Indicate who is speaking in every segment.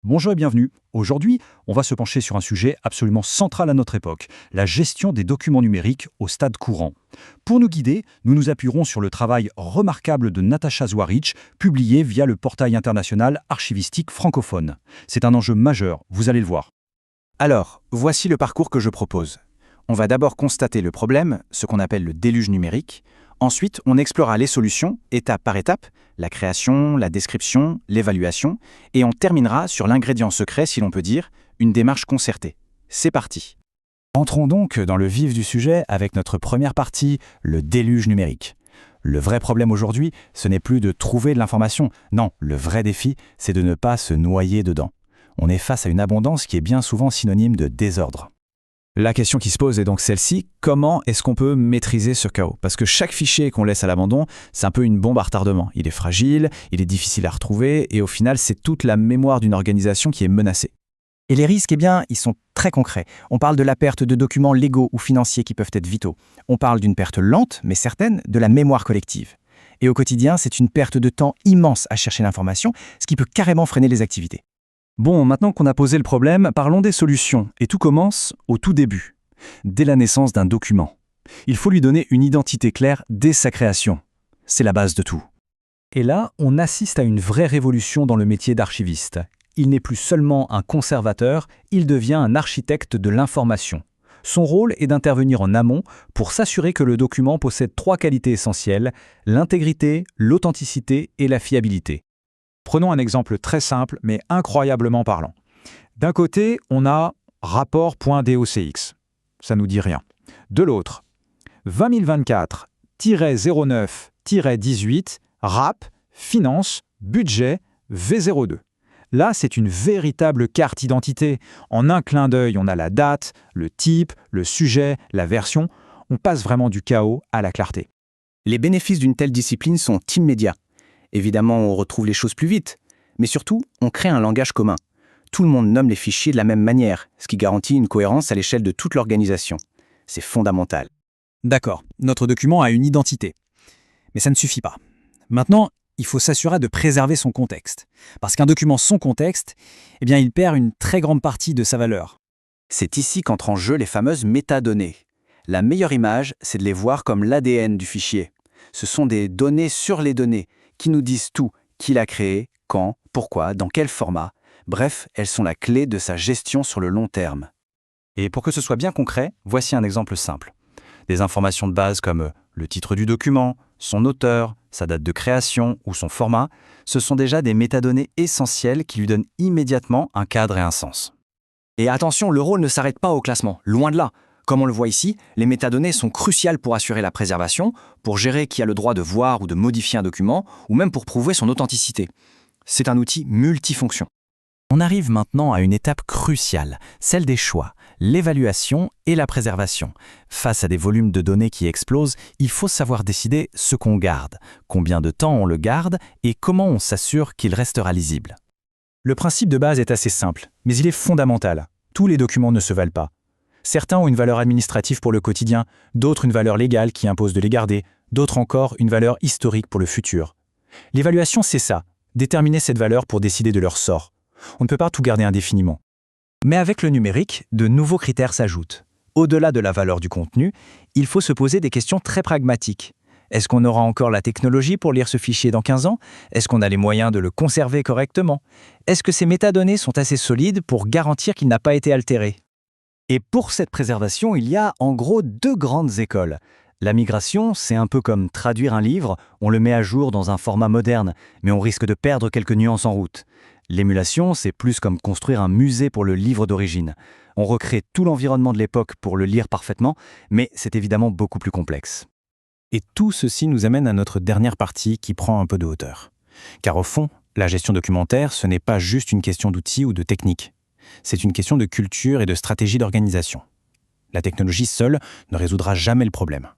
Speaker 1: Bonjour et bienvenue. Aujourd'hui, on va se pencher sur un sujet absolument central à notre époque, la gestion des documents numériques au stade courant. Pour nous guider, nous nous appuierons sur le travail remarquable de Natacha Zwarich, publié via le portail international archivistique francophone. C'est un enjeu majeur, vous allez le voir.
Speaker 2: Alors, voici le parcours que je propose. On va d'abord constater le problème, ce qu'on appelle le déluge numérique. Ensuite, on explorera les solutions, étape par étape, la création, la description, l'évaluation, et on terminera sur l'ingrédient secret, si l'on peut dire, une démarche concertée. C'est parti. Entrons donc dans le vif du sujet avec notre première partie, le déluge numérique. Le vrai problème aujourd'hui, ce n'est plus de trouver de l'information. Non, le vrai défi, c'est de ne pas se noyer dedans. On est face à une abondance qui est bien souvent synonyme de désordre. La question qui se pose est donc celle-ci, comment est-ce qu'on peut maîtriser ce chaos? Parce que chaque fichier qu'on laisse à l'abandon, c'est un peu une bombe à retardement. Il est fragile, il est difficile à retrouver, et au final, c'est toute la mémoire d'une organisation qui est menacée.
Speaker 3: Et les risques, ils sont très concrets. On parle de la perte de documents légaux ou financiers qui peuvent être vitaux. On parle d'une perte lente, mais certaine, de la mémoire collective. Et au quotidien, c'est une perte de temps immense à chercher l'information, ce qui peut carrément freiner les activités.
Speaker 1: Bon, maintenant qu'on a posé le problème, parlons des solutions. Et tout commence au tout début, dès la naissance d'un document. Il faut lui donner une identité claire dès sa création. C'est la base de tout. Et là, on assiste à une vraie révolution dans le métier d'archiviste. Il n'est plus seulement un conservateur, il devient un architecte de l'information. Son rôle est d'intervenir en amont pour s'assurer que le document possède 3 qualités essentielles, l'intégrité, l'authenticité et la fiabilité.
Speaker 4: Prenons un exemple très simple, mais incroyablement parlant. D'un côté, on a rapport.docx. Ça nous dit rien. De l'autre, 2024-09-18, RAP, finance, budget, V02. Là, c'est une véritable carte d'identité. En un clin d'œil, on a la date, le type, le sujet, la version. On passe vraiment du chaos à la clarté.
Speaker 2: Les bénéfices d'une telle discipline sont immédiats. Évidemment, on retrouve les choses plus vite, mais surtout, on crée un langage commun. Tout le monde nomme les fichiers de la même manière, ce qui garantit une cohérence à l'échelle de toute l'organisation. C'est fondamental.
Speaker 3: D'accord, notre document a une identité. Mais ça ne suffit pas. Maintenant, il faut s'assurer de préserver son contexte. Parce qu'un document sans contexte, il perd une très grande partie de sa valeur.
Speaker 2: C'est ici qu'entrent en jeu les fameuses métadonnées. La meilleure image, c'est de les voir comme l'ADN du fichier. Ce sont des données sur les données, qui nous disent tout, qui l'a créé, quand, pourquoi, dans quel format. Bref, elles sont la clé de sa gestion sur le long terme.
Speaker 1: Et pour que ce soit bien concret, voici un exemple simple. Des informations de base comme le titre du document, son auteur, sa date de création ou son format, ce sont déjà des métadonnées essentielles qui lui donnent immédiatement un cadre et un sens.
Speaker 3: Et attention, le rôle ne s'arrête pas au classement, loin de là. Comme on le voit ici, les métadonnées sont cruciales pour assurer la préservation, pour gérer qui a le droit de voir ou de modifier un document, ou même pour prouver son authenticité. C'est un outil multifonction.
Speaker 2: On arrive maintenant à une étape cruciale, celle des choix, l'évaluation et la préservation. Face à des volumes de données qui explosent, il faut savoir décider ce qu'on garde, combien de temps on le garde et comment on s'assure qu'il restera lisible.
Speaker 3: Le principe de base est assez simple, mais il est fondamental. Tous les documents ne se valent pas. Certains ont une valeur administrative pour le quotidien, d'autres une valeur légale qui impose de les garder, d'autres encore une valeur historique pour le futur. L'évaluation, c'est ça, déterminer cette valeur pour décider de leur sort. On ne peut pas tout garder indéfiniment. Mais avec le numérique, de nouveaux critères s'ajoutent. Au-delà de la valeur du contenu, il faut se poser des questions très pragmatiques. Est-ce qu'on aura encore la technologie pour lire ce fichier dans 15 ans? Est-ce qu'on a les moyens de le conserver correctement? Est-ce que ces métadonnées sont assez solides pour garantir qu'il n'a pas été altéré? Et pour cette préservation, il y a en gros 2 grandes écoles. La migration, c'est un peu comme traduire un livre, on le met à jour dans un format moderne, mais on risque de perdre quelques nuances en route. L'émulation, c'est plus comme construire un musée pour le livre d'origine. On recrée tout l'environnement de l'époque pour le lire parfaitement, mais c'est évidemment beaucoup plus complexe. Et tout ceci nous amène à notre dernière partie qui prend un peu de hauteur. Car au fond, la gestion documentaire, ce n'est pas juste une question d'outils ou de techniques. C'est une question de culture et de stratégie d'organisation. La technologie seule ne résoudra jamais le problème.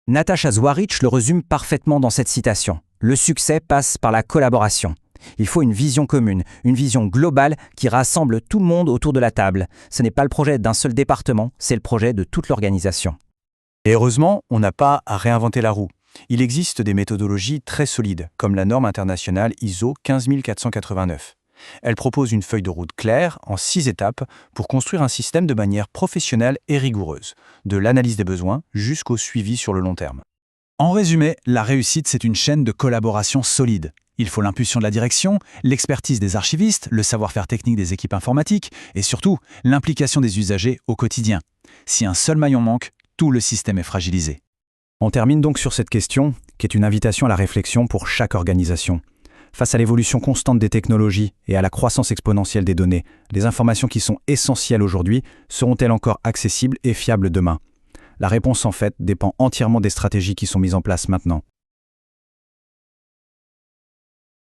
Speaker 3: Natacha Zwarich le résume parfaitement dans cette citation. Le succès passe par la collaboration. Il faut une vision commune, une vision globale qui rassemble tout le monde autour de la table. Ce n'est pas le projet d'un seul département, c'est le projet de toute l'organisation.
Speaker 2: Et heureusement, on n'a pas à réinventer la roue. Il existe des méthodologies très solides, comme la norme internationale ISO 15489.
Speaker 3: Elle propose une feuille de route claire, en 6 étapes, pour construire un système de manière professionnelle et rigoureuse, de l'analyse des besoins jusqu'au suivi sur le long terme.
Speaker 1: En résumé, la réussite, c'est une chaîne de collaboration solide. Il faut l'impulsion de la direction, l'expertise des archivistes, le savoir-faire technique des équipes informatiques et surtout l'implication des usagers au quotidien. Si un seul maillon manque, tout le système est fragilisé. On termine donc sur cette question, qui est une invitation à la réflexion pour chaque organisation. Face à l'évolution constante des technologies et à la croissance exponentielle des données, les informations qui sont essentielles aujourd'hui seront-elles encore accessibles et fiables demain ? La réponse en fait dépend entièrement des stratégies qui sont mises en place maintenant.